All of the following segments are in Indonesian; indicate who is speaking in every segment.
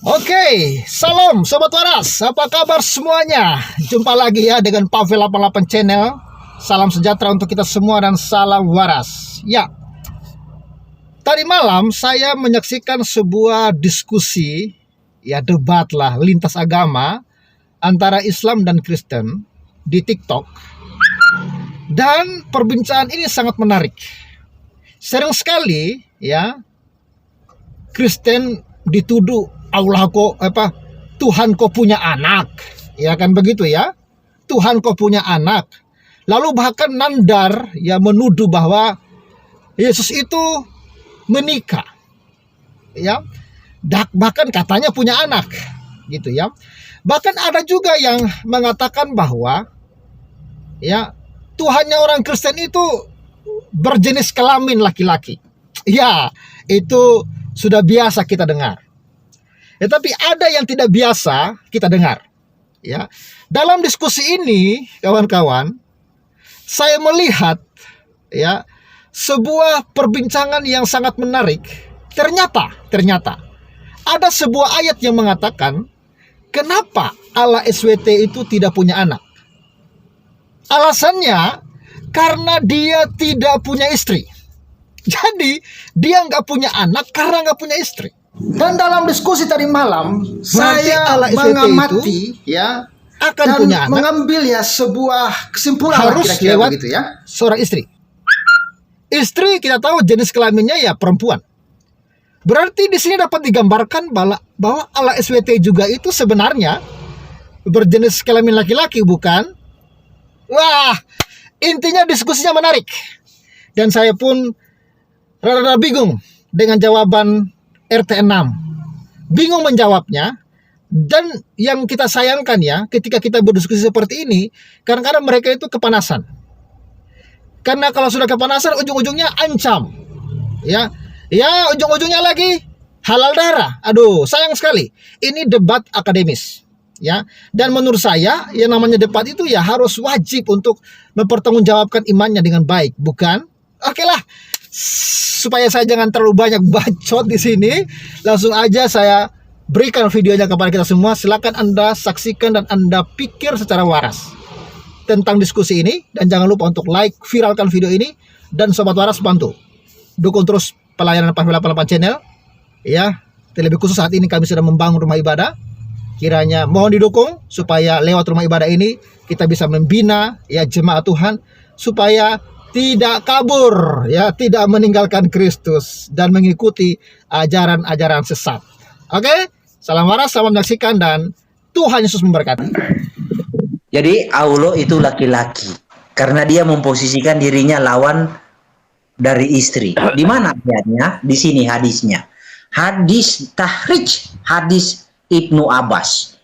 Speaker 1: Oke, salam Sobat Waras, apa kabar semuanya? Jumpa lagi ya dengan Pavel 88 Channel. Salam sejahtera untuk kita semua dan salam waras. Ya, tadi malam saya menyaksikan sebuah diskusi, ya debat lah, lintas agama antara Islam dan Kristen di TikTok. Dan perbincangan ini sangat menarik. Sering sekali ya Kristen dituduh Tuhan kok punya anak, ya kan begitu ya, Tuhan kok punya anak. Lalu bahkan nandar ya menuduh bahwa Yesus itu menikah, ya, bahkan katanya punya anak, gitu ya. Bahkan ada juga yang mengatakan bahwa ya Tuhannya orang Kristen itu berjenis kelamin laki-laki. Ya, itu sudah biasa kita dengar. Ya, tapi ada yang tidak biasa kita dengar. Ya, dalam diskusi ini, kawan-kawan, saya melihat ya sebuah perbincangan yang sangat menarik. Ternyata ada sebuah ayat yang mengatakan, kenapa Allah SWT itu tidak punya anak? Alasannya karena dia tidak punya istri. Jadi dia nggak punya anak karena nggak punya istri. Dan dalam diskusi tadi malam, saya mengamati ya akan dan punya anak, mengambil ya sebuah kesimpulan harus kira-kira lewat begitu ya, seorang istri. Istri kita tahu jenis kelaminnya ya perempuan. Berarti di sini dapat digambarkan bahwa Allah SWT juga itu sebenarnya berjenis kelamin laki-laki, bukan? Wah, intinya diskusinya menarik. Dan saya pun rada bingung dengan jawaban RT 6. Bingung menjawabnya. Dan yang kita sayangkan ya, ketika kita berdiskusi seperti ini, kadang-kadang mereka itu kepanasan. Karena kalau sudah kepanasan, ujung-ujungnya ancam. Ya, ujung-ujungnya lagi halal darah. Aduh, sayang sekali. Ini debat akademis. Ya, dan menurut saya yang namanya debat itu ya harus wajib untuk mempertanggungjawabkan imannya dengan baik, bukan? Oke lah, supaya saya jangan terlalu banyak bacot di sini, langsung aja saya berikan videonya kepada kita semua. Silakan Anda saksikan dan Anda pikir secara waras tentang diskusi ini, dan jangan lupa untuk like, viralkan video ini, dan Sobat Waras bantu dukung terus pelayanan Pavel 88 Channel. Ya, terlebih khusus saat ini kami sedang membangun rumah ibadah. Kiranya mohon didukung supaya lewat rumah ibadah ini kita bisa membina ya jemaat Tuhan supaya tidak kabur ya, tidak meninggalkan Kristus dan mengikuti ajaran-ajaran sesat. Oke, salam waras, salam menyaksikan, dan Tuhan Yesus memberkati.
Speaker 2: Jadi Allah itu laki-laki karena dia memposisikan dirinya lawan dari istri. Di mana ayatnya? Di sini hadisnya. Hadis tahrij, hadis Ibnu Abbas,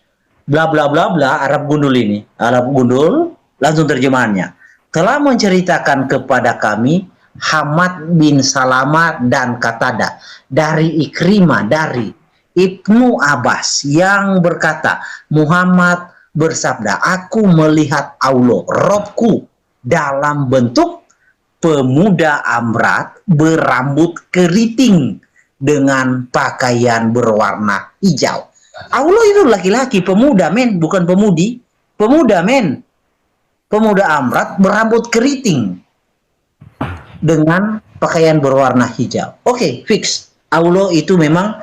Speaker 2: bla bla bla bla, Arab gundul ini, Arab gundul, langsung terjemahannya. Telah menceritakan kepada kami Hamad bin Salama dan Qatada dari Ikrimah dari Ibnu Abbas yang berkata, Muhammad bersabda, aku melihat Allah Robku dalam bentuk pemuda amrat berambut keriting dengan pakaian berwarna hijau. Allah itu laki-laki, pemuda men, bukan pemudi. Pemuda men. Pemuda amrat berambut keriting dengan pakaian berwarna hijau. Oke, fix. Allah itu memang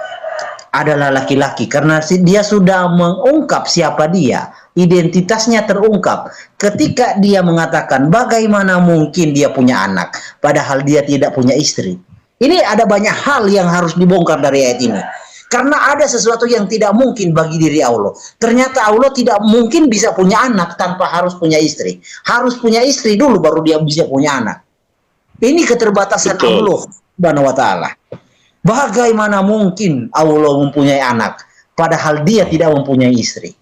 Speaker 2: adalah laki-laki karena dia sudah mengungkap siapa dia. Identitasnya terungkap ketika dia mengatakan bagaimana mungkin dia punya anak padahal dia tidak punya istri. Ini ada banyak hal yang harus dibongkar dari ayat ini. Karena ada sesuatu yang tidak mungkin bagi diri Allah. Ternyata Allah tidak mungkin bisa punya anak tanpa harus punya istri. Harus punya istri dulu baru dia bisa punya anak. Ini keterbatasan Allah Subhanahu wa Ta'ala. Bagaimana mungkin Allah mempunyai anak padahal dia tidak mempunyai istri?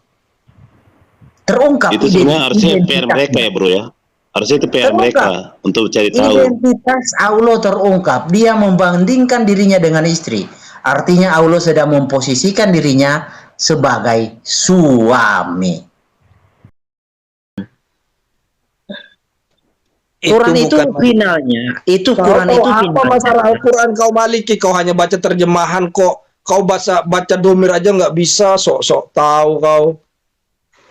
Speaker 2: Terungkap.
Speaker 3: Itu sebenarnya harusnya PR mereka ya bro ya. Harusnya itu PR mereka untuk cari tahu.
Speaker 2: Identitas Allah terungkap. Dia membandingkan dirinya dengan istri. Artinya Allah sedang memposisikan dirinya sebagai suami. Quran itu finalnya. Itu Quran itu finalnya.
Speaker 4: Apa masalah Al-Quran kau Maliki? Kau hanya baca terjemahan kok Kau baca domir aja nggak bisa, sok-sok tahu kau.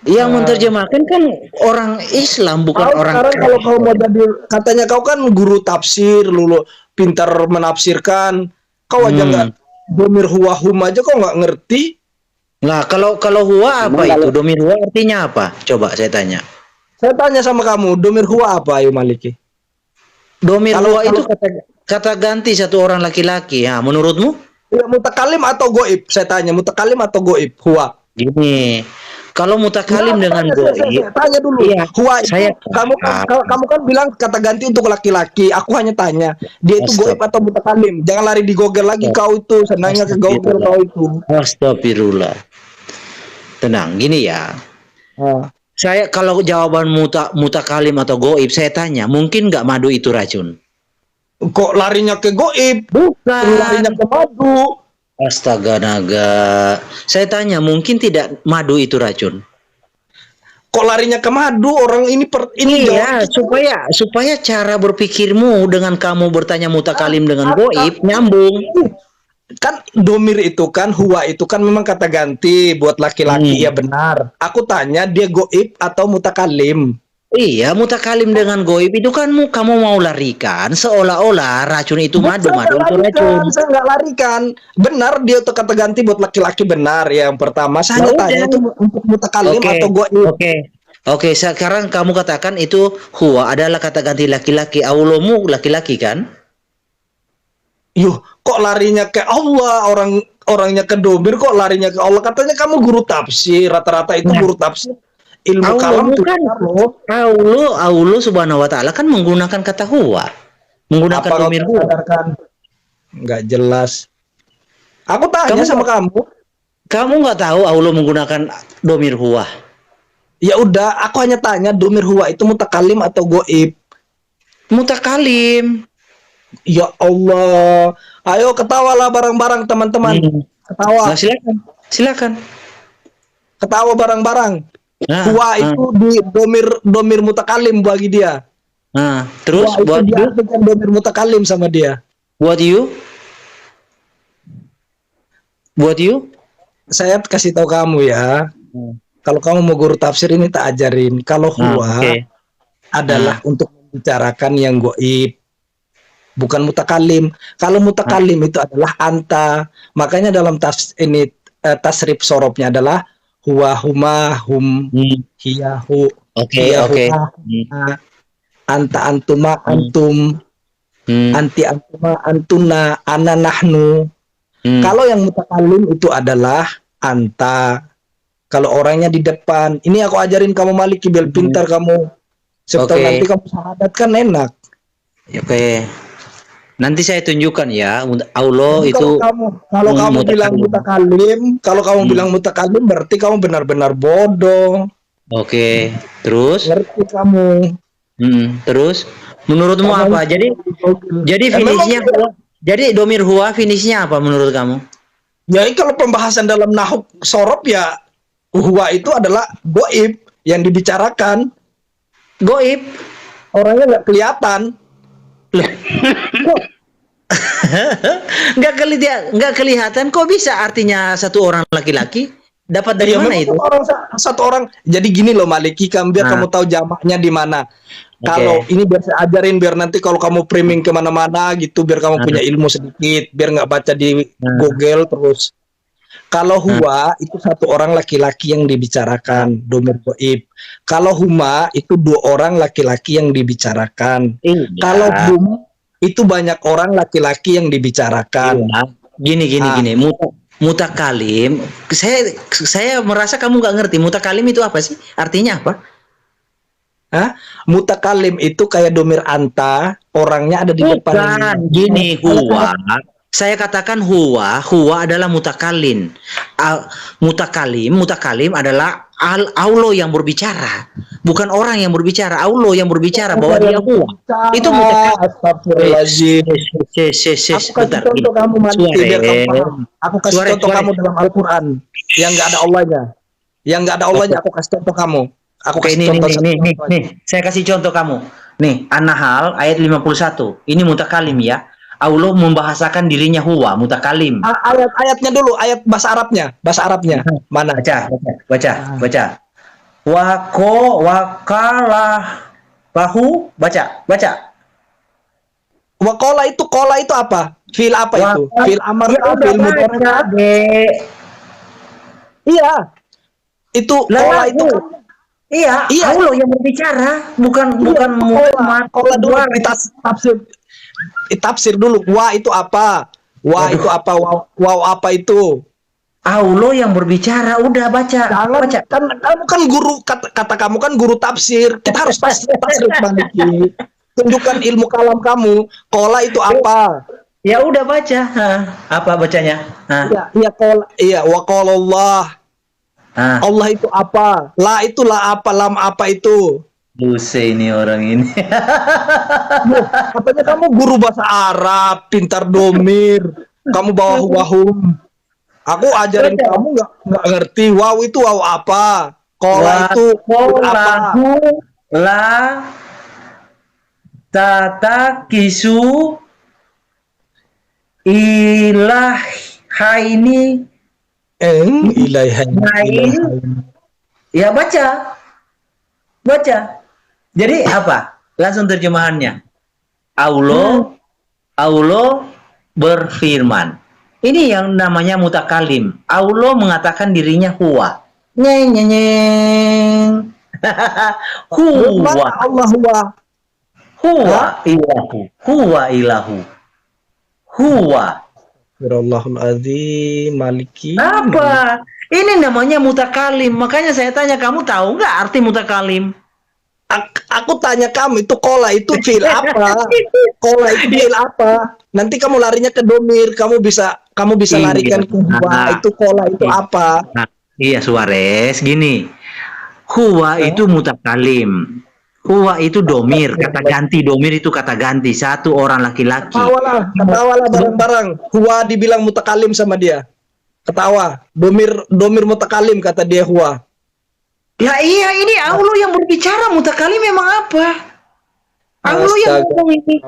Speaker 2: Yang menerjemahkan kan orang Islam, bukan
Speaker 4: Kau
Speaker 2: orang
Speaker 4: sekarang kalau kau mau
Speaker 2: Kristen.
Speaker 4: jadi, katanya kau kan guru tafsir, lulu pintar menafsirkan. Kau aja nggak domir huwa hum aja kau nggak ngerti.
Speaker 2: Nah, kalau huwa apa itu? Domir huwa artinya apa? Coba saya tanya.
Speaker 4: Saya tanya sama kamu, domir huwa apa, ayo Maliki?
Speaker 2: Domir
Speaker 4: Kalau-
Speaker 2: huwa itu kata ganti satu orang laki-laki. Ya, menurutmu?
Speaker 4: Ya, mutakalim atau goib? Saya tanya, mutakalim atau goib? Huwa.
Speaker 2: Gini, kalau mutakalim dengan goib,
Speaker 4: Saya tanya dulu.
Speaker 2: iya,
Speaker 4: Huwa itu,
Speaker 2: saya
Speaker 4: kamu kan bilang kata ganti untuk laki-laki. Aku hanya tanya, dia itu goib atau mutakalim? Jangan lari di Google lagi kau itu. Saya nanya ke Google kau itu.
Speaker 2: Astagfirullah. Tenang, gini ya. Saya kalau jawaban mutakalim atau goib, saya tanya, mungkin nggak madu itu racun?
Speaker 4: Kok larinya ke goib?
Speaker 2: Bukan.
Speaker 4: Larinya ke madu.
Speaker 2: Astaga naga. Saya tanya, mungkin tidak madu itu racun?
Speaker 4: Kok larinya ke madu? Orang ini ini
Speaker 2: Iya, supaya cara berpikirmu dengan kamu bertanya mutakalim dengan goib nyambung.
Speaker 4: kan domir itu kan huwa itu kan memang kata ganti buat laki-laki, ya benar. Aku tanya dia goib atau mutakalim.
Speaker 2: Iya, mutakalim dengan goib itu kan kamu mau larikan seolah-olah racun itu madu itu racun.
Speaker 4: Saya nggak larikan. Benar dia itu kata ganti buat laki-laki, benar. Yang pertama saya hanya tanya itu untuk mutakalim atau goib.
Speaker 2: Oke, sekarang kamu katakan itu huwa adalah kata ganti laki-laki. Aulomu laki-laki kan?
Speaker 4: Yuh, kok larinya ke Allah, orangnya ke domir kok larinya ke Allah. Katanya kamu guru tafsir, rata-rata itu guru tafsir. Ilmu kalam tuh
Speaker 2: kan Allah subhanahu wa ta'ala kan menggunakan kata huwa, menggunakan domir huwa.
Speaker 4: Nggak jelas. Aku tanya sama
Speaker 2: kamu nggak tahu Allah menggunakan domir huwa?
Speaker 4: Ya udah, aku hanya tanya domir huwa itu mutakalim atau goib?
Speaker 2: Mutakalim.
Speaker 4: Ya Allah, ayo ketawalah bareng-barang teman-teman. Ketawa.
Speaker 2: Nah, silakan.
Speaker 4: Ketawa bareng-barang. Huwa itu di domir mutakalim bagi dia.
Speaker 2: Nah, terus
Speaker 4: buat dia bukan domir mutakalim sama dia.
Speaker 2: Buat you?
Speaker 4: Saya kasih tahu kamu ya. Kalau kamu mau guru tafsir ini tak ajarin. Kalau huwa adalah untuk membicarakan yang goib, bukan mutakalim. Kalau mutakalim itu adalah anta. Makanya dalam tasrif sorobnya adalah huwa huma hum hiya hu.
Speaker 2: Oke.
Speaker 4: Anta antuma antum. Anti antuma antuna ana nahnu. Kalau yang mutakalim itu adalah anta. Kalau orangnya di depan. Ini aku ajarin kamu Maliki biar pintar kamu. Sebetulnya nanti kamu syahadat kan enak.
Speaker 2: Oke. Nanti saya tunjukkan ya, Allah
Speaker 4: jadi
Speaker 2: itu.
Speaker 4: Kalau kamu bilang bilang mutakalim, berarti kamu benar-benar bodoh.
Speaker 2: Oke, terus?
Speaker 4: Ngerti kamu.
Speaker 2: Terus, menurutmu apa? Jadi finishnya, jadi domir huwa finishnya apa menurut kamu?
Speaker 4: Ya, kalau pembahasan dalam nahwu sorob ya, huwa itu adalah goib yang dibicarakan.
Speaker 2: Goib?
Speaker 4: Orangnya nggak kelihatan.
Speaker 2: Nggak kelihatan kok bisa artinya satu orang laki-laki dapat dari mana itu?
Speaker 4: Satu orang. Jadi gini loh Maliki, biar kamu tahu jamaknya di mana. Kalau ini biar saya ajarin biar nanti kalau kamu framing kemana-mana gitu biar kamu punya ilmu sedikit, biar nggak baca di Google terus. Kalau huwa itu satu orang laki-laki yang dibicarakan, domir goib. Kalau huma itu dua orang laki-laki yang dibicarakan. Kalau hum itu banyak orang laki-laki yang dibicarakan.
Speaker 2: Gini. Mutakalim. Saya merasa kamu nggak ngerti. Mutakalim itu apa sih? Artinya apa?
Speaker 4: Mutakalim itu kayak domir anta, orangnya ada di depan.
Speaker 2: Gini huwa. Saya katakan huwa adalah mutakalim. Mutakalim adalah Allah yang berbicara, bukan orang yang berbicara. Allah yang berbicara bahwa dia huwa. Itu mutakalim.
Speaker 4: Astagfirullahaladzim. Aku kasih contoh kamu Maliki biar kamu paham. Aku kasih contoh kamu dalam Al-Quran yang nggak ada Allahnya. Yang nggak ada Allahnya aku kasih contoh kamu. Aku kasih contoh
Speaker 2: nih. Saya kasih contoh kamu. Nih, An-Nahl ayat 51. Ini mutakalim ya. Allah membahasakan dirinya huwa, mutakalim.
Speaker 4: Ayat-ayatnya dulu, ayat bahasa Arabnya. Mana?
Speaker 2: Baca. Wakalah lahu, baca.
Speaker 4: Wakola itu apa? Fil apa itu? Fil amar, fil mudhari. Iya. Itu kola itu kan.
Speaker 2: Iya, Allah yang berbicara, bukan Muhammad.
Speaker 4: Kola dulu tafsir dulu. Wa itu apa? Itu apa? Wow apa itu?
Speaker 2: Allah yang berbicara, udah baca.
Speaker 4: Baca. Kamu kan guru, kata kamu kan guru tafsir. Kita harus tafsir Bang Diki. Tunjukkan ilmu kalam kamu. Kola itu apa?
Speaker 2: Ya udah baca. Apa bacanya?
Speaker 4: Iya, wa qala Allah. Allah itu apa? La itu la apa? Lam apa itu?
Speaker 2: Luce ini orang ini.
Speaker 4: Katanya kamu guru bahasa Arab, pintar domir. Kamu bawa wahum. Aku ajarin kamu nggak ngerti. Wow itu wow apa? Kola itu apa?
Speaker 2: La tata kisu ilahaini
Speaker 4: Ilahaini.
Speaker 2: Ya baca. Jadi apa? Langsung terjemahannya. Allah berfirman. Ini yang namanya mutakalim. Allah mengatakan dirinya huwa. Nyeng. Huwa.
Speaker 4: Allah
Speaker 2: Huwa ilahu. Huwa.
Speaker 4: Firallahul azim maliki.
Speaker 2: Apa? Ini namanya mutakalim. Makanya saya tanya, kamu tahu nggak arti mutakalim?
Speaker 4: Aku tanya kamu, itu kola itu fil apa? Kola itu fil apa? Nanti kamu larinya ke domir, kamu bisa larikan ke huwa. Itu kola itu apa?
Speaker 2: Iya Suarez, gini. Huwa itu mutakalim. Huwa itu domir, kata ganti. Domir itu kata ganti. Satu orang laki-laki.
Speaker 4: Ketawalah bareng-bareng. Huwa dibilang mutakalim sama dia. Ketawa. Domir mutakalim kata dia huwa.
Speaker 2: Ya iya, ini Allah yang berbicara. Mutakalim memang apa? Allah yang ngomong ini.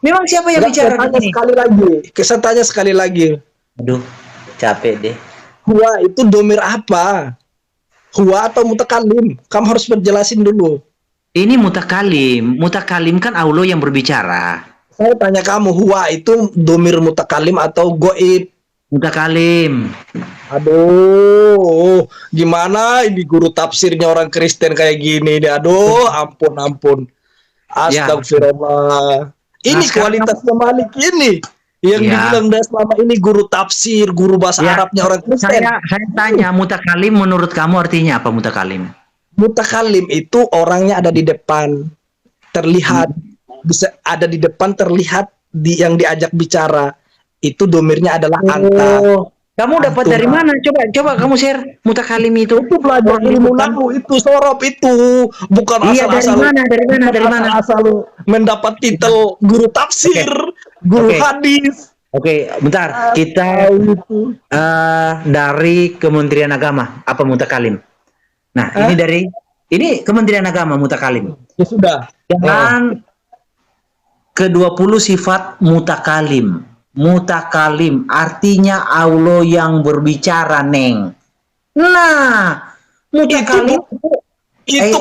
Speaker 2: Memang siapa yang bicara di sini?
Speaker 4: Saya tanya sekali lagi.
Speaker 2: Aduh, capek deh.
Speaker 4: Huwa itu domir apa? Huwa atau mutakalim? Kamu harus berjelasin dulu.
Speaker 2: Ini mutakalim. Mutakalim kan Allah yang berbicara.
Speaker 4: Saya tanya kamu, huwa itu domir mutakalim atau goib?
Speaker 2: Mutakalim.
Speaker 4: Aduh, gimana ini guru tafsirnya orang Kristen kayak gini nih? Aduh, ampun. Astagfirullah. Ini kualitasnya Malik ini. Yang dibilang dah selama ini guru tafsir, guru bahasa Arabnya orang Kristen.
Speaker 2: Saya tanya, mutakalim menurut kamu artinya apa mutakalim?
Speaker 4: Mutakalim itu orangnya ada di depan, terlihat, bisa ada di depan terlihat yang diajak bicara. Itu domirnya adalah anta.
Speaker 2: Kamu dapat dari mana? Coba kamu share mutakalim itu.
Speaker 4: Itu belajar ilmu nahwu itu, sorop itu, bukan asal-asal.
Speaker 2: Dari mana?
Speaker 4: Asal mendapat titel guru tafsir, guru hadis.
Speaker 2: Oke, bentar. Kita dari Kementerian Agama, apa mutakalim? Nah, ini Kementerian Agama mutakalim.
Speaker 4: Ya sudah.
Speaker 2: Dengan ke-20 sifat mutakalim. Mutakalim artinya Allah yang berbicara, Neng. Nah, mutakalim
Speaker 4: itu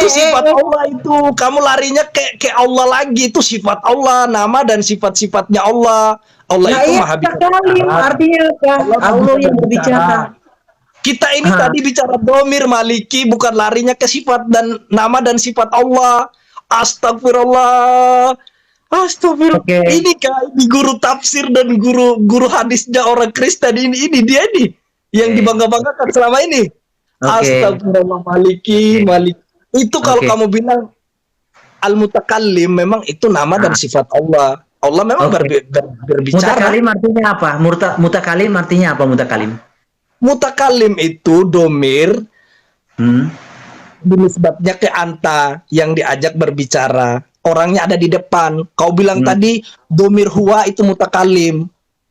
Speaker 4: sifat Allah itu. Kamu larinya ke Allah lagi, itu sifat Allah, nama dan sifat-sifatnya Allah. Allah itu Maha Bicara.
Speaker 2: Artinya apa? Allah yang berbicara.
Speaker 4: Kita ini tadi bicara domir maliki, bukan larinya ke sifat dan nama dan sifat Allah. Astagfirullah. Ini kan di guru tafsir dan guru hadisnya orang Kristen ini dia nih yang dibangga-banggakan selama ini. Astagfirullah maliki. Itu kalau kamu bilang al-mutakallim, memang itu nama dan sifat Allah. Allah memang berbicara.
Speaker 2: Mutakalim artinya apa? Mutakalim artinya apa mutakalim?
Speaker 4: Mutakalim itu domir dinisbatnya ke anta yang diajak berbicara. Orangnya ada di depan. Kau bilang tadi domir huwa itu mutakalim.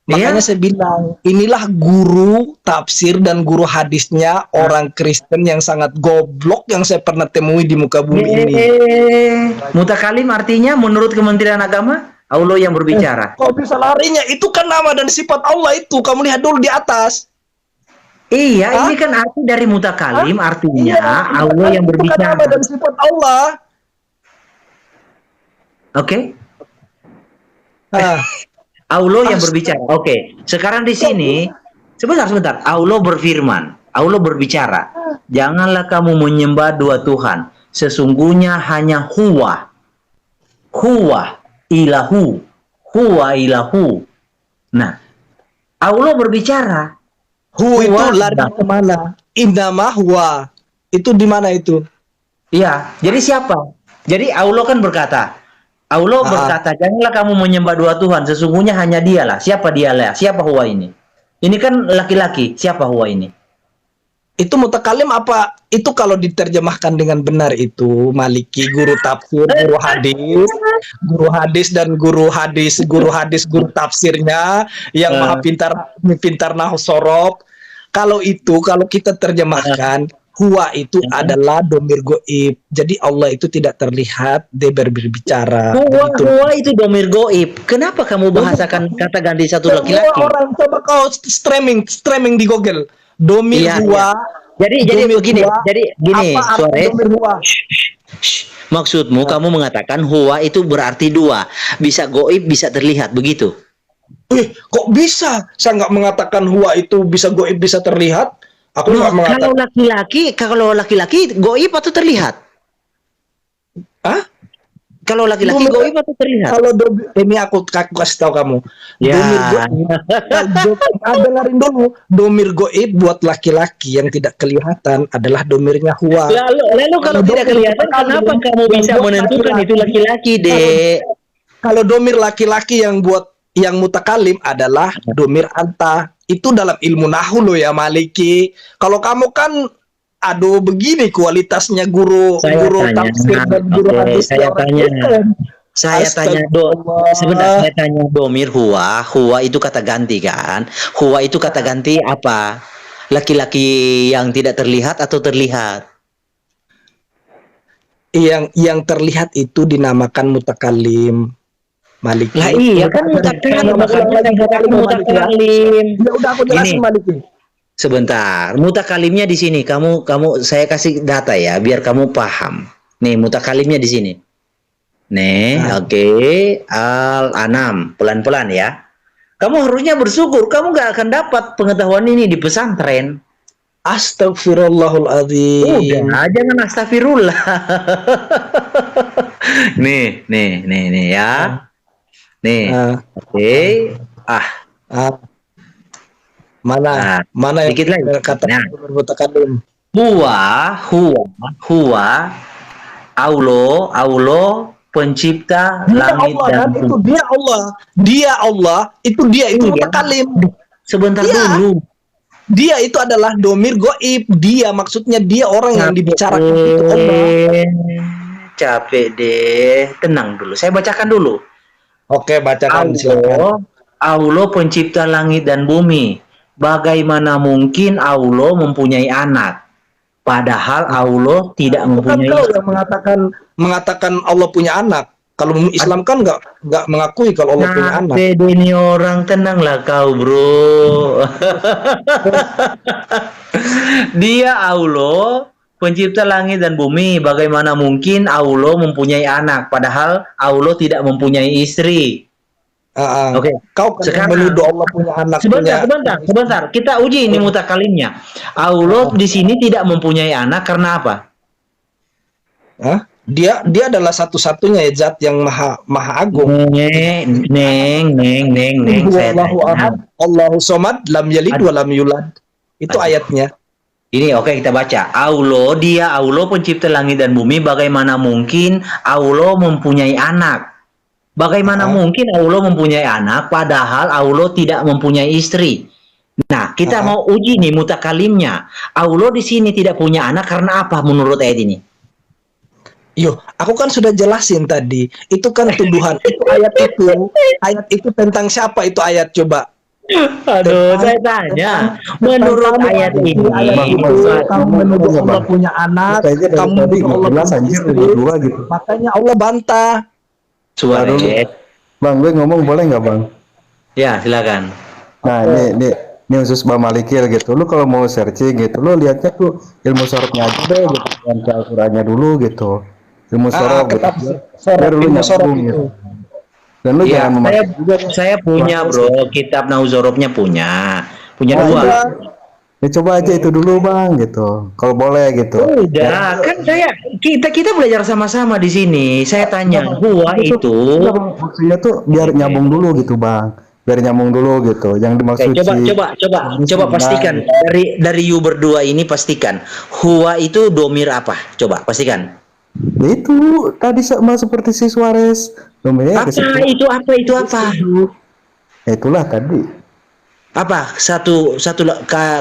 Speaker 4: Makanya saya bilang, inilah guru tafsir dan guru hadisnya orang Kristen yang sangat goblok yang saya pernah temui di muka bumi ini.
Speaker 2: Mutakalim artinya menurut Kementerian Agama Allah yang berbicara.
Speaker 4: Kok bisa larinya? Itu kan nama dan sifat Allah itu. Kamu lihat dulu di atas.
Speaker 2: Iya, ini kan arti dari mutakalim artinya Allah yang
Speaker 4: Itu kan
Speaker 2: berbicara.
Speaker 4: nama dan sifat Allah.
Speaker 2: Oke.
Speaker 4: Nah,
Speaker 2: Allah yang berbicara. Oke. Sekarang di sini sebentar. Allah berfirman. Allah berbicara. Janganlah kamu menyembah dua Tuhan. Sesungguhnya hanya Huwa. Huwa ilahu. Huwa ilahu. Nah, Allah berbicara.
Speaker 4: hu itu lari kemana? Indama huwa. Itu di mana itu?
Speaker 2: Iya. Jadi siapa? Jadi Allah kan berkata. Allah berkata, janganlah kamu menyembah dua Tuhan. Sesungguhnya hanya dialah. Siapa dialah? Siapa Huwa ini? Ini kan laki-laki. Siapa Huwa ini?
Speaker 4: Itu mutakalim apa? Itu kalau diterjemahkan dengan benar itu Maliki, guru tafsir, guru hadis dan guru tafsirnya yang maha pintar nahu sorob. Kalau kita terjemahkan Huwa itu adalah domir goib. Jadi Allah itu tidak terlihat, dia berbicara.
Speaker 2: Huwa itu domir goib. Kenapa kamu bahasakan kata ganti satu laki-laki?
Speaker 4: Orang coba kau streaming di Google. Domir Huwa.
Speaker 2: Jadi begini. Jadi gini, Suarez.
Speaker 4: Domir Huwa?
Speaker 2: Maksudmu kamu mengatakan Huwa itu berarti dua. Bisa goib, bisa terlihat, begitu?
Speaker 4: Kok bisa? Saya nggak mengatakan Huwa itu bisa goib, bisa terlihat. Aku nggak mengatakan.
Speaker 2: Kalau laki-laki goib atau terlihat?
Speaker 4: Hah?
Speaker 2: Kalau laki-laki goib atau terlihat?
Speaker 4: Kalau ini aku kasih tahu kamu.
Speaker 2: Ya.
Speaker 4: Domir goib. Dengerin dulu. Domir goib buat laki-laki yang tidak kelihatan adalah domirnya Huwa.
Speaker 2: Lalu kalau tidak kelihatan, kenapa kamu bisa menentukan itu laki-laki, Dek?
Speaker 4: Kalau domir laki-laki yang mutakalim adalah domir anta. Itu dalam ilmu nahu lo ya Maliki. Kalau kamu kan begini kualitasnya guru tafsir dan guru hadis.
Speaker 2: Saya tanya domir Huwa itu kata ganti kan? Huwa itu kata ganti apa? Laki-laki yang tidak terlihat atau terlihat?
Speaker 4: Yang terlihat itu dinamakan mutakalim. Maliki.
Speaker 2: Lah iya kan mutakalim.
Speaker 4: Ya udah aku jelasin Maliki.
Speaker 2: Sebentar, mutakalimnya di sini. Saya kasih data ya, biar kamu paham. Nih mutakalimnya di sini. Nih, oke. Al-Anam, pelan-pelan ya. Kamu harusnya bersyukur. Kamu nggak akan dapat pengetahuan ini di pesantren.
Speaker 4: Astagfirullahaladzim.
Speaker 2: Udah, jangan astagfirullah. nih ya. Nih, oke.
Speaker 4: Mana yang
Speaker 2: dikit lagi.
Speaker 4: kata mutakalim?
Speaker 2: Huwa, Allah, pencipta langit dan bumi.
Speaker 4: Itu dia Allah, itu mutakalim.
Speaker 2: Sebentar dulu.
Speaker 4: Dia itu adalah domir goib. Dia maksudnya dia orang yang dibicarakan itu Allah.
Speaker 2: Capek deh, tenang dulu. Saya bacakan dulu.
Speaker 4: Oke, bacakan silakan.
Speaker 2: Allah pencipta langit dan bumi. Bagaimana mungkin Allah mempunyai anak? Padahal Allah tidak mempunyai.
Speaker 4: Kau yang mengatakan Allah punya anak. Kalau Islam kan nggak mengakui kalau Allah punya anak.
Speaker 2: Ini orang, tenanglah kau, bro. Dia Allah pencipta langit dan bumi. Bagaimana mungkin Allah mempunyai anak? Padahal Allah tidak mempunyai istri. Oke.
Speaker 4: Kau sekarang menuduh Allah punya anak.
Speaker 2: Sebentar. Kita uji ini mutakalimnya. Allah di sini tidak mempunyai anak karena apa?
Speaker 4: Dia adalah satu-satunya zat yang maha agung.
Speaker 2: Neng.
Speaker 4: Allahu somad, lam yalid wa lam yulad. Itu ayatnya.
Speaker 2: Ini oke, kita baca. Allah pencipta langit dan bumi. Bagaimana mungkin Allah mempunyai anak? Bagaimana mungkin Allah mempunyai anak padahal Allah tidak mempunyai istri? Nah, kita mau uji nih mutakalimnya. Allah di sini tidak punya anak karena apa menurut ayat ini?
Speaker 4: Aku kan sudah jelasin tadi. Itu kan tuduhan. Ayat itu tentang siapa itu ayat coba?
Speaker 2: Aduh, saya tanya, menurut ayat ini,
Speaker 4: ayat itu kamu menuduh Allah punya anak,
Speaker 5: Kayaknya dari
Speaker 4: kamu
Speaker 5: tadi
Speaker 4: menuduh
Speaker 5: nggak
Speaker 4: Allah
Speaker 5: jelas
Speaker 4: punya
Speaker 5: anjir
Speaker 4: istri,
Speaker 5: berdua gitu.
Speaker 4: makanya Allah bantah.
Speaker 2: Suarez,
Speaker 5: Bang, gue ngomong boleh nggak bang?
Speaker 2: ya silakan.
Speaker 5: Nah ini khusus Bang Malikil gitu. Lu kalau mau searching gitu, lu lihatnya tuh ilmu sorobnya aja deh gitu, dan ke Al-Qur'annya dulu gitu. Ilmu sorob gitu.
Speaker 4: Ketat
Speaker 5: Biar lu
Speaker 4: ilmu sorot
Speaker 5: nyambung
Speaker 4: itu.
Speaker 5: gitu. Dan lu
Speaker 2: Ya,
Speaker 5: jangan
Speaker 2: saya
Speaker 5: memakai juga.
Speaker 2: saya punya bro, kitab Nauzorobnya punya
Speaker 5: Nah,
Speaker 2: dua.
Speaker 5: Ya coba aja itu dulu bang gitu. Kalau boleh gitu.
Speaker 2: Udah, kan kita belajar sama-sama di sini. Saya tanya, huwa itu.
Speaker 5: Enggak, Bang. Maksudnya tuh biar nyambung dulu gitu bang. Biar nyambung dulu gitu. Yang
Speaker 2: Oke,
Speaker 5: dimaksud
Speaker 2: coba pastikan dari you berdua ini pastikan huwa itu domir apa? Coba pastikan.
Speaker 5: Ya itu tadi sama seperti si Suarez. Domainnya
Speaker 2: Apa itu apa?
Speaker 5: Ya itulah tadi.
Speaker 2: Apa?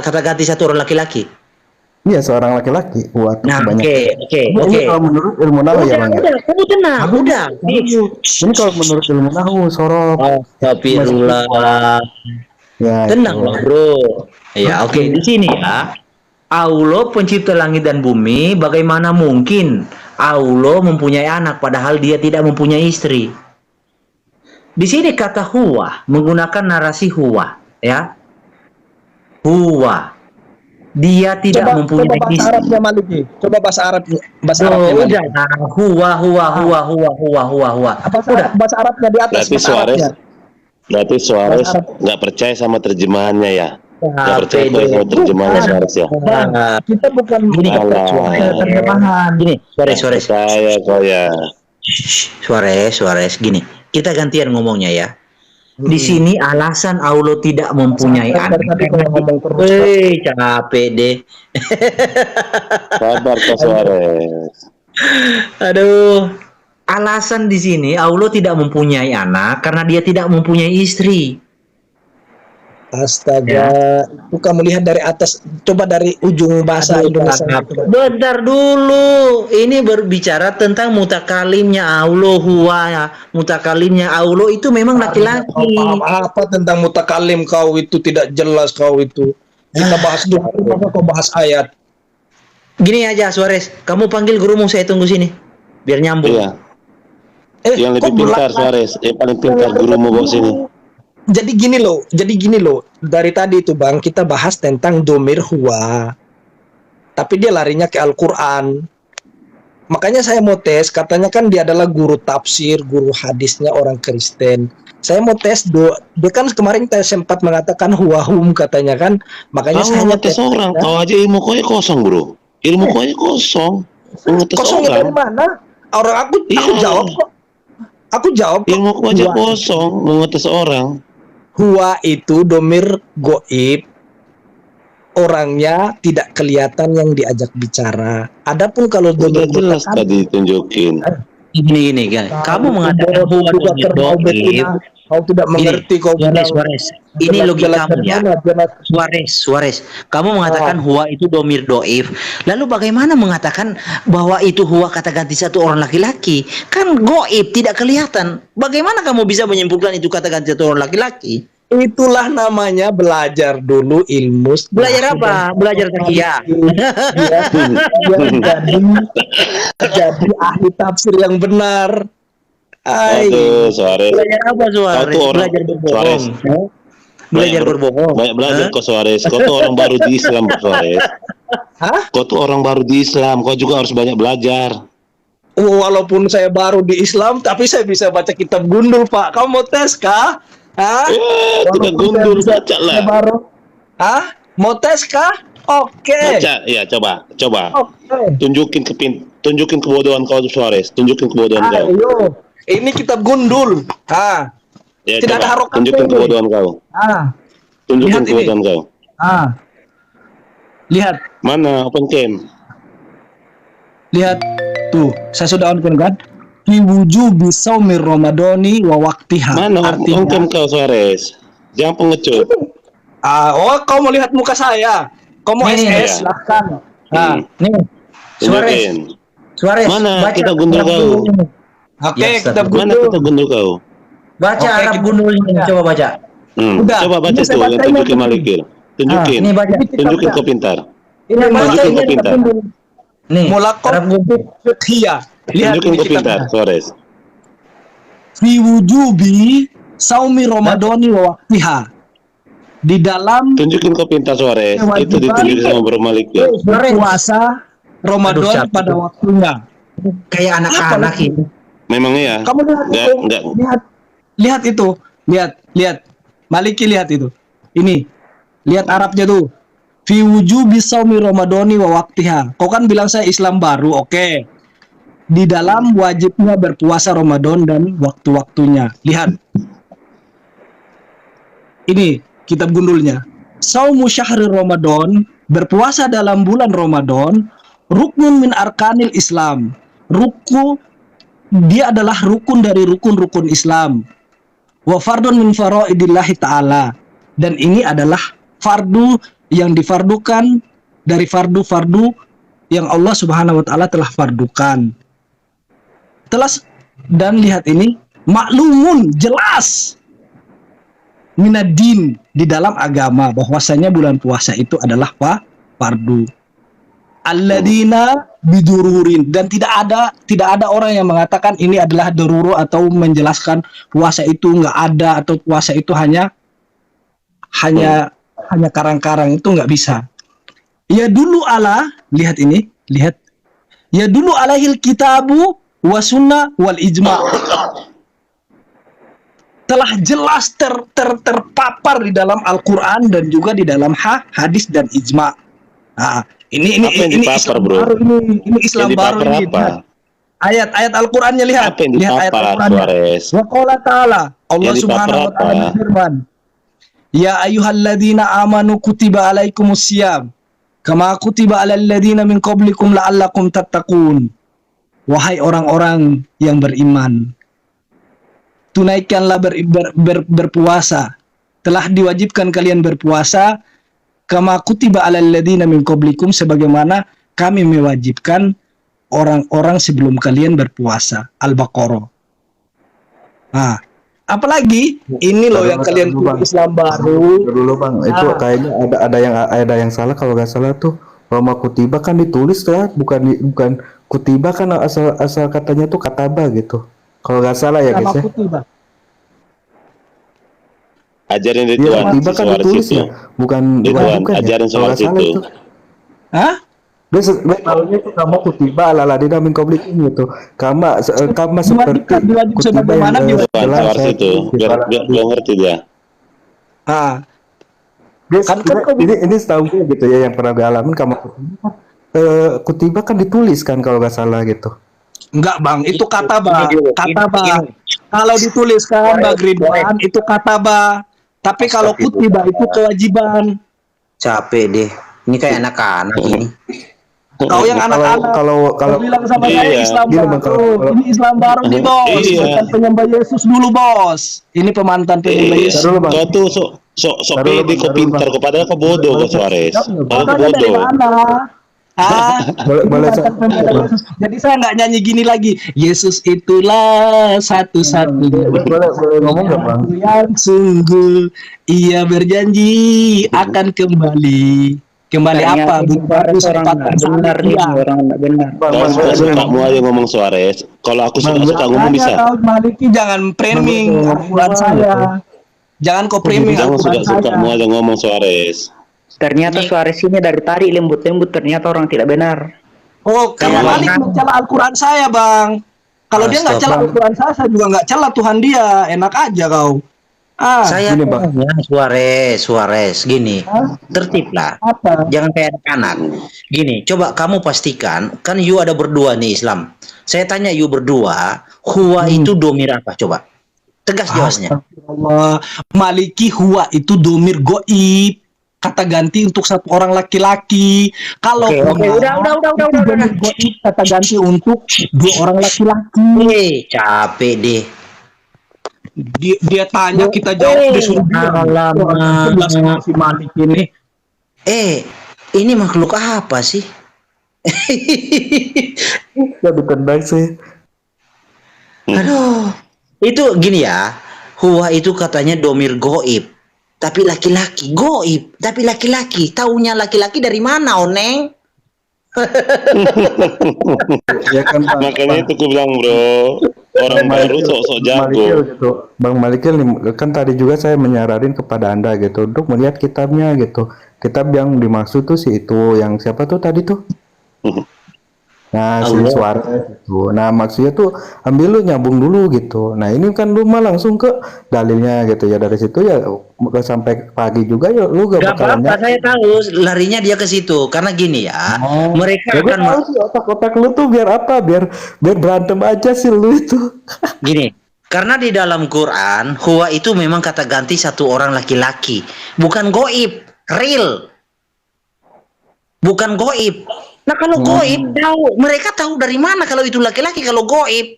Speaker 2: Kata ganti satu orang laki-laki.
Speaker 5: Iya seorang laki-laki. Wah, tuh
Speaker 2: Nah,
Speaker 5: banyak.
Speaker 2: oke.
Speaker 5: Ini kalau menurut ilmu nahu ya bang.
Speaker 2: Udah, kamu tenang, udah.
Speaker 5: Ini kalau menurut ilmu nahu sorok.
Speaker 2: Astagfirullah.
Speaker 5: Ya.
Speaker 2: Tenang
Speaker 5: itu.
Speaker 2: lah, bro. Ya, oke. Di sini ya. Allah pencipta langit dan bumi, bagaimana mungkin Allah mempunyai anak padahal dia tidak mempunyai istri? Di sini kata huwa menggunakan narasi huwa, ya. Huwa. Dia tidak mempunyai
Speaker 4: Coba bahasa
Speaker 2: istri.
Speaker 4: Arabnya Maliki. Coba bahasa Arabnya. Bahasa
Speaker 2: Oh,
Speaker 4: Arabnya Maliki.
Speaker 2: udah. Nah, huwa.
Speaker 4: Bahasa Arabnya di atas.
Speaker 3: Berarti
Speaker 4: Bahasa
Speaker 3: Suarez,
Speaker 4: Arabnya.
Speaker 3: berarti Suarez nggak percaya sama terjemahannya ya? Nggak percaya
Speaker 2: Pede.
Speaker 3: sama terjemahannya Suarez ya?
Speaker 2: Nah,
Speaker 4: Kita bukan
Speaker 2: Gini,
Speaker 3: Alah.
Speaker 4: terjemahan.
Speaker 2: gini, Suarez.
Speaker 3: Percaya kau ya.
Speaker 2: Suarez, gini. Kita gantian ngomongnya ya. Di sini alasan Allah tidak mempunyai anak.
Speaker 4: Tadi kalau ngomong terus.
Speaker 2: Hei, capek deh.
Speaker 3: Sabar kau Suarez.
Speaker 2: Aduh. Alasan di sini Allah tidak mempunyai anak karena dia tidak mempunyai istri.
Speaker 4: Astaga, itu kamu lihat dari atas, coba dari ujung bahasa Indonesia.
Speaker 2: Bentar dulu, ini berbicara tentang mutakalimnya Allah, huwa mutakalimnya Allah itu memang laki-laki.
Speaker 4: Apa tentang mutakalim kau itu tidak jelas kau itu. Kita bahas dulu, maka kau bahas ayat.
Speaker 2: Gini aja Suarez, kamu panggil gurumu, saya tunggu sini, biar nyambung.
Speaker 3: Iya. Yang lebih
Speaker 4: kok
Speaker 3: pintar Suarez, yang paling pintar gurumu bawa sini.
Speaker 4: Jadi gini loh, dari tadi itu bang, kita bahas tentang domir huwa. Tapi dia larinya ke Al-Quran. Makanya saya mau tes, katanya kan dia adalah guru tafsir, guru hadisnya orang Kristen. Saya mau tes, dia kan kemarin tes sempat mengatakan huwahum katanya kan. Makanya
Speaker 3: Kau
Speaker 4: saya
Speaker 3: ngetes orang, kau aja ilmu kau kosong bro. Ilmu kau kosong. Ngetes
Speaker 4: kosongnya dari
Speaker 3: orang.
Speaker 4: mana? Orang aku jawab kok. Aku jawab kok.
Speaker 3: Ilmu kau aja kosong, ngetes orang.
Speaker 4: Huwa itu domir goib, orangnya tidak kelihatan yang diajak bicara. Adapun kalau
Speaker 3: Udah
Speaker 4: domir
Speaker 3: jelas tadi tunjukin.
Speaker 2: Gini kan, kamu mengatakan huwa domir goib.
Speaker 4: Kau tidak mengerti kau
Speaker 2: Suarez. Ini logikamu ya. Suarez. Kamu mengatakan huwa itu domir doif. Lalu bagaimana mengatakan bahwa itu huwa kata ganti satu orang laki-laki? Kan goib, tidak kelihatan. Bagaimana kamu bisa menyimpulkan itu kata ganti satu orang laki-laki?
Speaker 4: Itulah namanya belajar dulu ilmu.
Speaker 2: Belajar apa? Belajar takia.
Speaker 4: Jadi ahli tafsir yang benar.
Speaker 3: Aduh, Suarez.
Speaker 2: Belajar apa Suarez?
Speaker 3: Kau tuh orang,
Speaker 2: Belajar berbohong.
Speaker 3: Suarez.
Speaker 2: Belajar berbohong.
Speaker 3: Banyak belajar kau Suarez. Kau tuh orang baru di Islam Suarez.
Speaker 4: Hah?
Speaker 3: Kau tuh orang baru di Islam. Kau juga harus banyak belajar.
Speaker 4: Walaupun saya baru di Islam, tapi saya bisa baca kitab gundul, Pak. Kamu mau tes kah? Hah?
Speaker 3: Tidak gundul, baca lah.
Speaker 4: Baru. Hah? Mau tes kah? Oke.
Speaker 3: Baca, ya coba.
Speaker 4: Oke.
Speaker 3: Tunjukin kebodohan kau Suarez. Tunjukin kebodohan kau.
Speaker 4: Ayo. Ini kitab gundul.
Speaker 3: Ya,
Speaker 4: Tidak ada
Speaker 3: coba.
Speaker 4: harokat
Speaker 3: Tunjukin
Speaker 4: ini.
Speaker 3: kebodohan kau. Tunjukin
Speaker 4: Lihat ini.
Speaker 3: kebodohan kau.
Speaker 4: Lihat.
Speaker 3: Mana open cam?
Speaker 4: Lihat. Tuh, saya sudah on kan? Fi wujubi shaumir ramadhani wa waqtiha.
Speaker 3: Mana open cam kau Suarez? Jangan pengecut.
Speaker 4: Kau mau lihat muka saya? Kau mau
Speaker 2: Ini,
Speaker 4: SS?
Speaker 3: ya.
Speaker 4: Silahkan.
Speaker 2: Nih,
Speaker 3: Tunjukin.
Speaker 2: Suarez.
Speaker 3: Mana
Speaker 2: baca
Speaker 3: kita gundul
Speaker 2: Arab
Speaker 3: kau?
Speaker 2: gundul.
Speaker 4: Oke,
Speaker 2: Ya,
Speaker 4: kitab
Speaker 3: Mana
Speaker 4: gundul.
Speaker 3: kita gundul kau?
Speaker 2: Baca
Speaker 4: Oke,
Speaker 2: Arab
Speaker 4: kita
Speaker 2: gundul ini,
Speaker 4: baca.
Speaker 2: coba baca.
Speaker 4: Udah,
Speaker 3: Coba baca
Speaker 4: ini saya
Speaker 3: tuh yang
Speaker 4: bacain
Speaker 3: tunjukin
Speaker 4: aja.
Speaker 3: Malikil. Tunjukin.
Speaker 2: Ini baca.
Speaker 3: Tunjukin kau pintar.
Speaker 2: Ini baca
Speaker 3: Tunjukin
Speaker 2: ini.
Speaker 3: kau pintar.
Speaker 2: Nih.
Speaker 4: Mulaqab
Speaker 2: Arab Gumpi.
Speaker 4: fiqhiyah. Lihat
Speaker 3: Tunjukin
Speaker 4: ini
Speaker 3: kau pintar,
Speaker 4: kitabnya.
Speaker 3: Suarez.
Speaker 4: Fi wujubi saumi ramadhani wa waqtiha. Di dalam
Speaker 3: Tunjukin kau pintar, Suarez. Itu ditunjukin sama Bro Malikil.
Speaker 4: puasa Ramadan
Speaker 2: Aduh,
Speaker 4: pada waktunya.
Speaker 2: Kayak anak-anak ini.
Speaker 3: Memang iya.
Speaker 4: Kamu lihat itu,
Speaker 3: Enggak.
Speaker 4: lihat itu, lihat. Maliki lihat itu. Ini, lihat Arabnya tuh. Fi wujubi saumi ramadhani wa waqtiha. Kau kan bilang saya Islam baru, oke. Di dalam wajibnya berpuasa Ramadan dan waktu-waktunya. Lihat. Ini kitab gundulnya. Saumu syahri Ramadan, berpuasa dalam bulan Ramadan, ruknun min arkanil Islam. Dia adalah rukun dari rukun-rukun Islam. Wa fardun min faraidillahi ta'ala. Dan ini adalah fardu yang difardukan dari fardu-fardu yang Allah Subhanahu wa taala telah fardukan. Dan lihat ini, maklumun jelas minadin di dalam agama bahwasanya bulan puasa itu adalah fardu. Alladzina bidururin, dan tidak ada orang yang mengatakan ini adalah daruru atau menjelaskan puasa itu enggak ada atau puasa itu hanya karang-karang, itu enggak bisa. Ya dulu lihat ini, lihat. Ya dulu alahil kitabu wa sunnah wal ijma. Telah jelas terpapar di dalam Al-Qur'an dan juga di dalam hadis dan ijma. Nah, ini
Speaker 3: dipapar,
Speaker 4: Islam
Speaker 3: bro?
Speaker 4: baru ini Islam
Speaker 3: Yang
Speaker 4: baru
Speaker 3: dipapar
Speaker 4: ini.
Speaker 3: apa?
Speaker 4: Ayat Al-Qur'annya lihat.
Speaker 3: Apa yang
Speaker 4: Lihat ayat
Speaker 3: dipapar,
Speaker 4: Al-Qur'annya.
Speaker 3: Suarez?
Speaker 4: Wa qala ta'ala, Allah
Speaker 3: Yang dipapar
Speaker 4: Subhanahu wa taala
Speaker 3: apa?
Speaker 4: berfirman, Ya ayyuhalladzina amanu kutiba alaikumusiyam kama kutiba alal ladzina min qablikum la'allakum tattaqun. Wahai orang-orang yang beriman, tunaikanlah berpuasa. Telah diwajibkan kalian berpuasa kama kutiba alal ladzina min qablikum, sebagaimana kami mewajibkan orang-orang sebelum kalian berpuasa. Al-Baqarah. Nah, apalagi ini loh yang kalian
Speaker 5: Bang.
Speaker 4: Islam baru.
Speaker 5: Dulu Bang, itu kayaknya ada yang salah, kalau nggak salah tuh Roma Kutiba kan ditulis kan, bukan Kutiba kan, asal katanya tuh kataba gitu. Kalau nggak salah ya
Speaker 4: Kama
Speaker 5: guys ya.
Speaker 4: kutiba.
Speaker 3: Ajarin
Speaker 5: Iya,
Speaker 3: Ridwan
Speaker 5: Kutiba
Speaker 3: si
Speaker 5: kan
Speaker 3: Suarez
Speaker 5: ditulis
Speaker 3: itu.
Speaker 5: ya, bukan
Speaker 3: Ridwan,
Speaker 5: bukan ya.
Speaker 3: ajarin
Speaker 5: Kalau nggak
Speaker 3: Suarez
Speaker 5: salah
Speaker 3: itu.
Speaker 4: Hah?
Speaker 5: Gue tahunya itu kamu Kutiba ala min qablikum gitu. Kama seperti
Speaker 4: Diwajibkan
Speaker 5: Kutiba
Speaker 4: sebagaimana
Speaker 5: yang
Speaker 4: diwajibkan.
Speaker 3: Ridwan, Suarez itu. Biar ngerti dia.
Speaker 4: Ah,
Speaker 5: Guys,
Speaker 4: Kan
Speaker 5: ini setahu gue gitu ya, yang pernah gue alamin kamu Kutiba kan ditulis kan kalau nggak salah gitu.
Speaker 4: enggak Bang, itu kataba.
Speaker 2: Ini dulu,
Speaker 4: Kataba.
Speaker 2: ini.
Speaker 4: Kalau dituliskan Bang Ridwan itu kataba. Tapi kalau kutiba itu kewajiban.
Speaker 2: Capek deh. Ini kayak anak-anak ini.
Speaker 4: Kau yang anak-anak.
Speaker 5: Kalau
Speaker 4: Kau bilang sama saya
Speaker 3: Iya.
Speaker 4: Islam
Speaker 5: Gini,
Speaker 4: baru.
Speaker 5: Bang, kalau-
Speaker 4: Ini Islam baru nih bos.
Speaker 3: Iya.
Speaker 4: Bukan penyembah Yesus dulu bos. Ini pemantan penyembah
Speaker 3: Eh,
Speaker 4: Yesus.
Speaker 5: Taruh, Bang.
Speaker 3: kau tuh sok
Speaker 5: Taruh,
Speaker 3: pede, kau
Speaker 5: Bang.
Speaker 3: pintar, kau padahal kau bodoh kau Suarez. Padahal kau
Speaker 4: Makanya dari
Speaker 3: bodoh.
Speaker 4: mana?
Speaker 5: boleh
Speaker 4: Pemantan penyembah Yesus. Jadi saya nggak nyanyi gini lagi. Yesus itulah satu-satunya.
Speaker 5: boleh ngomong nggak Bang?
Speaker 4: Yang sungguh ia berjanji akan kembali. Kembali apa? Bukan
Speaker 6: orang nggak benar nih, orang nggak benar.
Speaker 3: Kau suka-sukamu aja ngomong Suarez. Kalau aku suka-suka ngomong bisa.
Speaker 4: Tahu Maliki jangan framing Al-Quran saya. Jangan kau framing
Speaker 3: Kamu
Speaker 4: Al-Quran
Speaker 3: suka-sukamu
Speaker 4: saya.
Speaker 3: aja ngomong Suarez.
Speaker 6: Ternyata Suarez ini dari tadi lembut-lembut, ternyata orang tidak benar.
Speaker 4: Oh, karena
Speaker 2: Iya.
Speaker 4: Malik mencela Al-Quran saya, Bang. Kalau dia nggak cela
Speaker 2: Astaga.
Speaker 4: Al-Quran saya juga nggak cela Tuhan dia. Enak aja kau.
Speaker 2: Saya
Speaker 5: Gini, Bang.
Speaker 2: punya Suarez, gini. Tertiblah.
Speaker 4: Apa?
Speaker 2: Jangan kayak anak-anak. Gini, coba kamu pastikan, kan you ada berdua nih Islam. Saya tanya you berdua, huwa itu domir apa? Coba. Tegas jawabnya.
Speaker 4: Astagfirullah. Maliki huwa itu domir goib. Kata ganti untuk satu orang laki-laki. Kalau
Speaker 2: Oke,
Speaker 4: huwa,
Speaker 2: udah.
Speaker 4: itu domir goib, kata ganti untuk dua orang laki-laki.
Speaker 2: Capek deh.
Speaker 4: Dia tanya kita jawab disuruh dia.
Speaker 2: Alamak.
Speaker 4: Si Malik ini.
Speaker 2: Ini makhluk apa sih?
Speaker 5: Jadi tendang sih.
Speaker 2: Aduh. Itu gini ya. Huwa itu katanya domir goib. tapi laki-laki, goib tapi laki-laki. Taunya laki-laki dari mana, Oneng?
Speaker 5: Ya kan Bang,
Speaker 3: Makanya itu aku bilang bro, orang baru sok-sok jago.
Speaker 5: Gitu. Bang Malikil nih, kan tadi juga saya menyaranin kepada Anda gitu untuk melihat kitabnya gitu. Kitab yang dimaksud tuh si itu yang siapa tuh tadi tuh? Nah, si
Speaker 2: Allah.
Speaker 5: Suarez gitu. Nah, maksudnya tuh ambil lu nyambung dulu gitu. Nah, ini kan lu mah langsung ke dalilnya gitu ya, dari situ ya sampai pagi juga ya lu gak
Speaker 2: Gak
Speaker 5: bakalan
Speaker 2: apa-apa, saya tahu larinya dia ke situ karena gini ya, mereka
Speaker 5: Ya, gua
Speaker 2: akan
Speaker 5: tahu sih otak-otak lu tuh biar apa? Biar berantem aja sih lu itu.
Speaker 2: gini. Karena di dalam Quran, huwa itu memang kata ganti satu orang laki-laki, bukan goib, real, bukan goib. Nah kalau goib tahu, mereka tahu dari mana kalau itu laki-laki, kalau goib.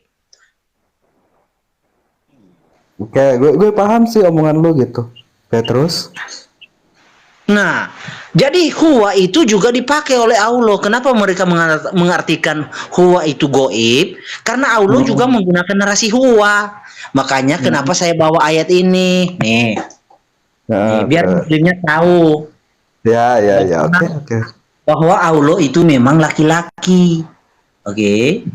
Speaker 5: Oke, gue paham sih omongan lu gitu. Ya terus?
Speaker 2: Nah, jadi huwa itu juga dipakai oleh Allah. Kenapa mereka mengartikan huwa itu goib? Karena Allah juga menggunakan narasi huwa. Makanya kenapa saya bawa ayat ini, nih,
Speaker 5: Nah,
Speaker 2: biar muslimnya tahu
Speaker 5: ya, oke.
Speaker 2: bahwa Allah itu memang laki-laki. Oke.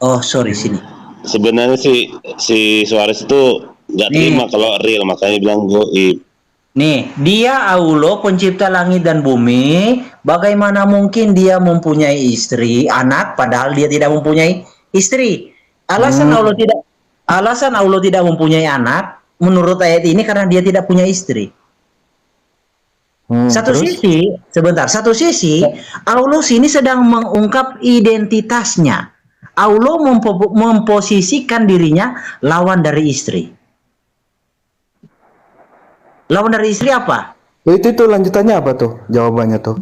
Speaker 2: Oh, sorry sini.
Speaker 3: Sebenarnya si Suarez itu nggak terima kalau real, makanya bilang goib.
Speaker 2: Nih, dia Allah pencipta langit dan bumi. Bagaimana mungkin dia mempunyai istri, anak, padahal dia tidak mempunyai istri? Alasan Allah tidak mempunyai anak menurut ayat ini karena dia tidak punya istri. Satu sisi, Allah sini sedang mengungkap identitasnya. Allah memposisikan dirinya lawan dari istri. Lawan dari istri apa?
Speaker 5: Itu tuh lanjutannya apa tuh? Jawabannya tuh.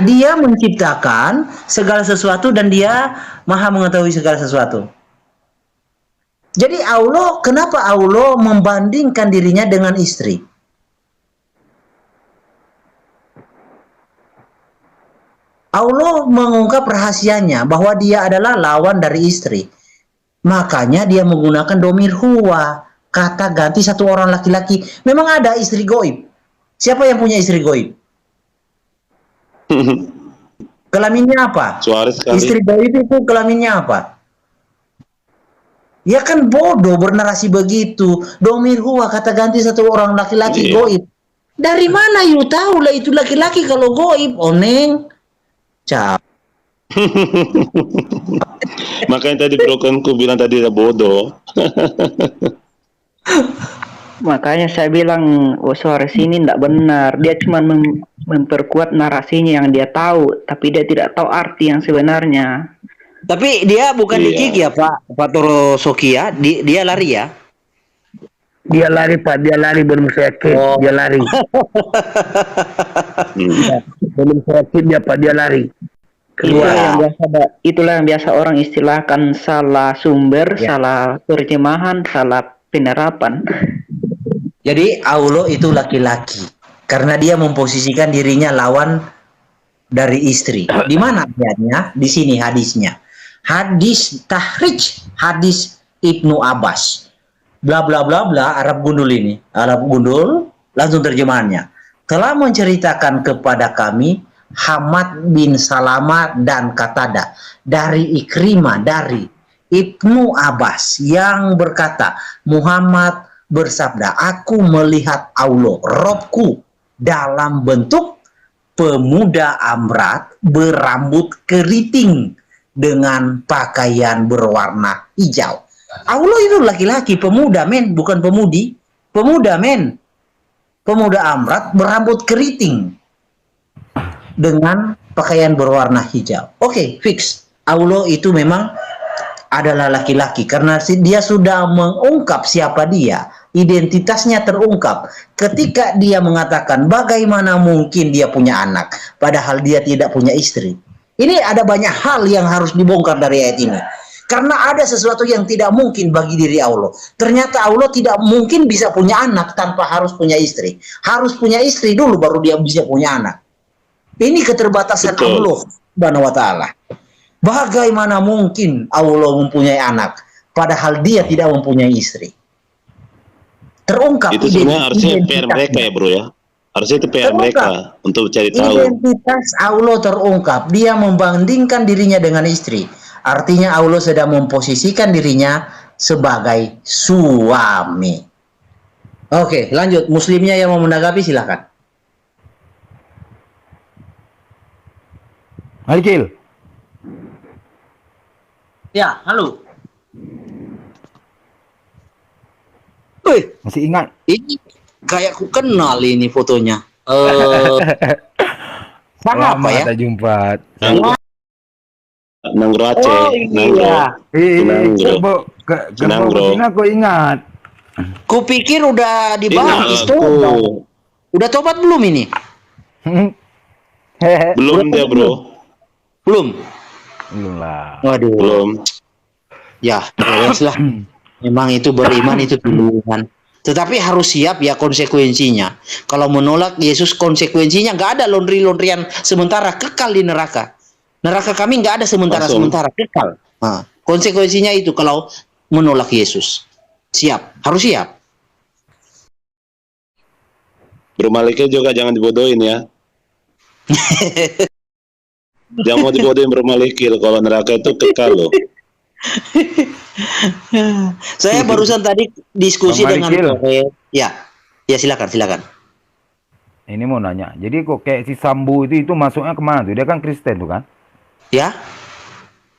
Speaker 2: Dia menciptakan segala sesuatu dan dia maha mengetahui segala sesuatu. Jadi kenapa Allah membandingkan dirinya dengan istri? Allah mengungkap rahasianya bahwa dia adalah lawan dari istri. Makanya dia menggunakan domir huwa, kata ganti satu orang laki-laki. Memang ada istri goib. Siapa yang punya istri goib? Kelaminnya apa?
Speaker 3: Suarez kali.
Speaker 2: Istri goib itu kelaminnya apa? Ya kan bodoh bernarasi begitu. Domir huwa, kata ganti satu orang laki-laki goib. Dari mana you tahu lah itu laki-laki kalau goib, Oneng?
Speaker 3: Makanya tadi brokenku bilang tadi dia bodoh.
Speaker 6: Makanya saya bilang Suarez ini tidak benar. Dia cuma memperkuat narasinya yang dia tahu, tapi dia tidak tahu arti yang sebenarnya.
Speaker 2: Tapi dia bukan dikik ya Pak Toro Sokia, dia lari ya?
Speaker 7: Dia lari Pak, dia lari belum saya kick, dia lari. Belum saya kick dia Pak, dia lari.
Speaker 6: Itulah yang biasa orang istilahkan salah sumber, salah terjemahan, salah penerapan.
Speaker 2: Jadi Allah itu laki-laki karena dia memposisikan dirinya lawan dari istri. Di mana ayatnya? Di sini hadisnya. Hadis tahrij, hadis Ibnu Abbas. Bla bla bla bla, Arab gundul ini. Arab gundul, langsung terjemahannya. Telah menceritakan kepada kami Hamad bin Salama dan Qatada dari Ikrimah dari Ibnu Abbas yang berkata, Muhammad bersabda, aku melihat Allah Robku dalam bentuk pemuda amrat berambut keriting dengan pakaian berwarna hijau. Allah itu laki-laki, pemuda men, bukan pemudi. Pemuda men, pemuda amrat berambut keriting dengan pakaian berwarna hijau. Oke, fix. Allah itu memang adalah laki-laki karena dia sudah mengungkap siapa dia, identitasnya terungkap ketika dia mengatakan bagaimana mungkin dia punya anak padahal dia tidak punya istri. Ini ada banyak hal yang harus dibongkar dari ayat ini karena ada sesuatu yang tidak mungkin bagi diri Allah. Ternyata Allah tidak mungkin bisa punya anak tanpa harus punya istri. Harus punya istri dulu baru dia bisa punya anak. Ini keterbatasan Allah Subhanahu wa taala. Bagaimana mungkin Allah mempunyai anak padahal dia tidak mempunyai istri? Terungkap
Speaker 3: Itu sebenarnya harusnya PR mereka
Speaker 2: identitasnya.
Speaker 3: ya bro ya. Harusnya itu PR
Speaker 2: Terungkap.
Speaker 3: mereka untuk cari tahu.
Speaker 2: Identitas Allah terungkap. Dia membandingkan dirinya dengan istri. Artinya Allah sedang memposisikan dirinya sebagai suami. Oke, lanjut. Muslimnya yang mau menanggapi silakan.
Speaker 8: Malikil.
Speaker 2: Ya, halo. Wih,
Speaker 8: Masih ingat?
Speaker 2: ini kayak ku kenal ini fotonya. Siapa
Speaker 8: Lama
Speaker 2: ya?
Speaker 8: tak jumpa.
Speaker 3: Nanggro Aceh,
Speaker 2: Oh,
Speaker 3: Nanggro.
Speaker 2: iya.
Speaker 3: Senangro.
Speaker 8: Kenapa
Speaker 3: Senangro.
Speaker 8: Cina kau ingat?
Speaker 2: Kupikir udah
Speaker 3: Ini
Speaker 2: dibahas
Speaker 3: aku.
Speaker 2: tuh. Udah tobat belum ini?
Speaker 3: Belum dia bro.
Speaker 2: Belum.
Speaker 8: Belum lah.
Speaker 2: Waduh.
Speaker 3: Belum.
Speaker 2: Ya, beres lah. Memang itu beriman itu pilihan. Tetapi harus siap ya konsekuensinya. Kalau menolak Yesus konsekuensinya nggak ada laundry-laundryan sementara, kekal di neraka. Neraka kami nggak ada sementara-sementara, kekal. Nah, konsekuensinya itu kalau menolak Yesus. Siap, harus siap.
Speaker 3: Bro Maliknya juga jangan dibodohin ya. Jangan mau dibodohin Bro Malikil, kalau neraka itu kekal loh.
Speaker 2: Saya barusan tadi diskusi
Speaker 8: Bang
Speaker 2: dengan
Speaker 8: Malikil.
Speaker 2: Korea. Ya silakan.
Speaker 8: Ini mau nanya. Jadi kok kayak si Sambo itu masuknya kemana tuh? Dia kan Kristen tuh kan?
Speaker 2: Ya.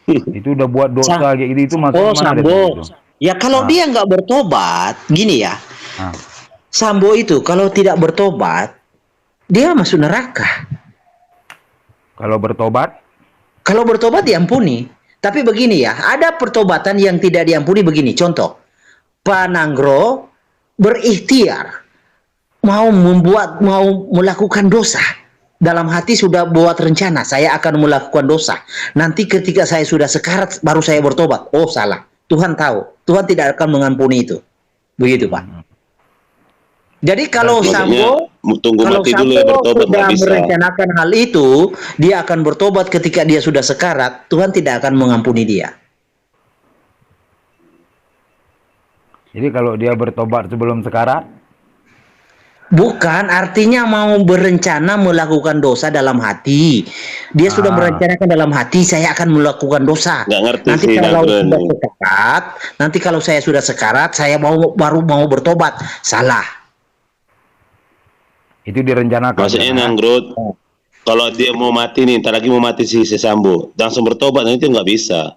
Speaker 8: Itu udah buat dosa kayak gitu, itu masuk
Speaker 2: Oh,
Speaker 8: kemana dia
Speaker 2: Sambo.
Speaker 8: tuh?
Speaker 2: Ya kalau
Speaker 8: Ah.
Speaker 2: dia nggak bertobat, gini ya.
Speaker 8: Ah.
Speaker 2: Sambo itu kalau tidak bertobat, dia masuk neraka.
Speaker 8: Kalau bertobat,
Speaker 2: Kalau bertobat diampuni. Tapi begini ya, ada pertobatan yang tidak diampuni begini. Contoh, Pak Nanggro berikhtiar mau melakukan dosa. Dalam hati sudah buat rencana, saya akan melakukan dosa. Nanti ketika saya sudah sekarat, baru saya bertobat. Oh salah, Tuhan tahu. Tuhan tidak akan mengampuni itu. Begitu Pak. Jadi kalau
Speaker 3: Maksudnya,
Speaker 2: Sambo,
Speaker 3: tunggu
Speaker 2: kalau
Speaker 3: mati dulu ya
Speaker 2: Sambo
Speaker 3: bertobat,
Speaker 2: sudah
Speaker 3: nggak bisa.
Speaker 2: merencanakan hal itu, dia akan bertobat ketika dia sudah sekarat. Tuhan tidak akan mengampuni dia.
Speaker 8: jadi kalau dia bertobat sebelum sekarat,
Speaker 2: Bukan, artinya mau berencana melakukan dosa dalam hati. Dia sudah merencanakan dalam hati, saya akan melakukan dosa.
Speaker 3: Nggak ngerti
Speaker 2: Nanti
Speaker 3: sih,
Speaker 2: kalau
Speaker 3: Nagron.
Speaker 2: sudah sekarat, nanti kalau saya sudah sekarat, saya baru mau bertobat. Salah.
Speaker 8: itu direncanakan.
Speaker 3: Maksudnya
Speaker 8: kan?
Speaker 3: Nanggro, kalau dia mau mati nih, ntar lagi mau mati si Sambo, langsung bertobat, nanti nggak bisa.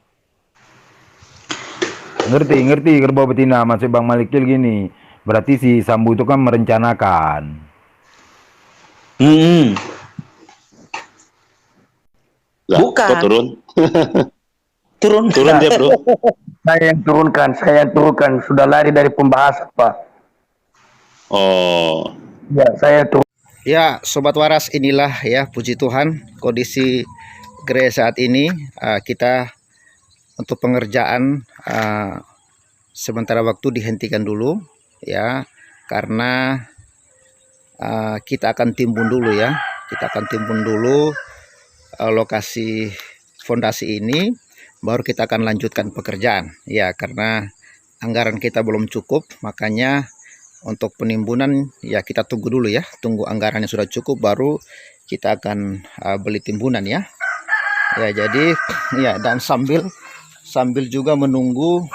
Speaker 8: Ngerti kerbau betina, maksud Bang Malikil gini. Berarti si Sambo itu kan merencanakan.
Speaker 3: Lah,
Speaker 2: Bukan.
Speaker 3: kok turun?
Speaker 2: Turun.
Speaker 3: Turun dia bro.
Speaker 7: Saya yang turunkan. Sudah lari dari pembahasan, Pak.
Speaker 3: Oh,
Speaker 7: Ya, saya turun.
Speaker 1: Ya, Sobat Waras, inilah ya, puji Tuhan, kondisi gereja saat ini. Kita untuk pengerjaan sementara waktu dihentikan dulu ya, karena kita akan timbun dulu ya. Kita akan timbun dulu lokasi fondasi ini, baru kita akan lanjutkan pekerjaan ya, karena anggaran kita belum cukup. Makanya untuk penimbunan ya kita tunggu dulu ya, tunggu anggarannya sudah cukup baru kita akan beli timbunan ya. Ya, jadi ya, dan sambil juga menunggu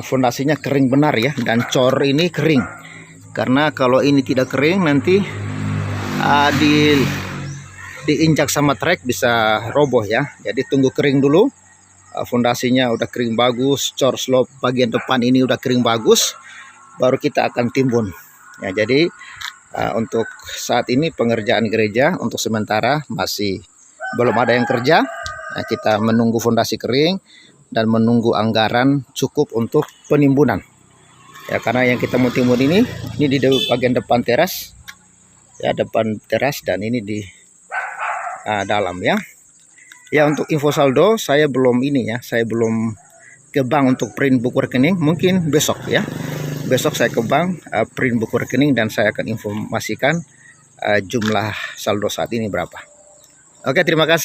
Speaker 1: fondasinya kering benar ya, dan cor ini kering. Karena kalau ini tidak kering nanti diinjak sama trek bisa roboh ya. Jadi tunggu kering dulu. Fondasinya udah kering bagus, cor slope bagian depan ini udah kering bagus, baru kita akan timbun ya. Jadi untuk saat ini pengerjaan gereja untuk sementara masih belum ada yang kerja. Kita menunggu fondasi kering dan menunggu anggaran cukup untuk penimbunan ya, karena yang kita mau timbun ini di bagian depan teras ya, depan teras, dan ini di dalam ya. Ya, untuk info saldo saya belum ini ya, saya belum ke bank untuk print buku rekening. Mungkin besok ya, besok saya ke bank print buku rekening dan saya akan informasikan jumlah saldo saat ini berapa. Oke, terima kasih.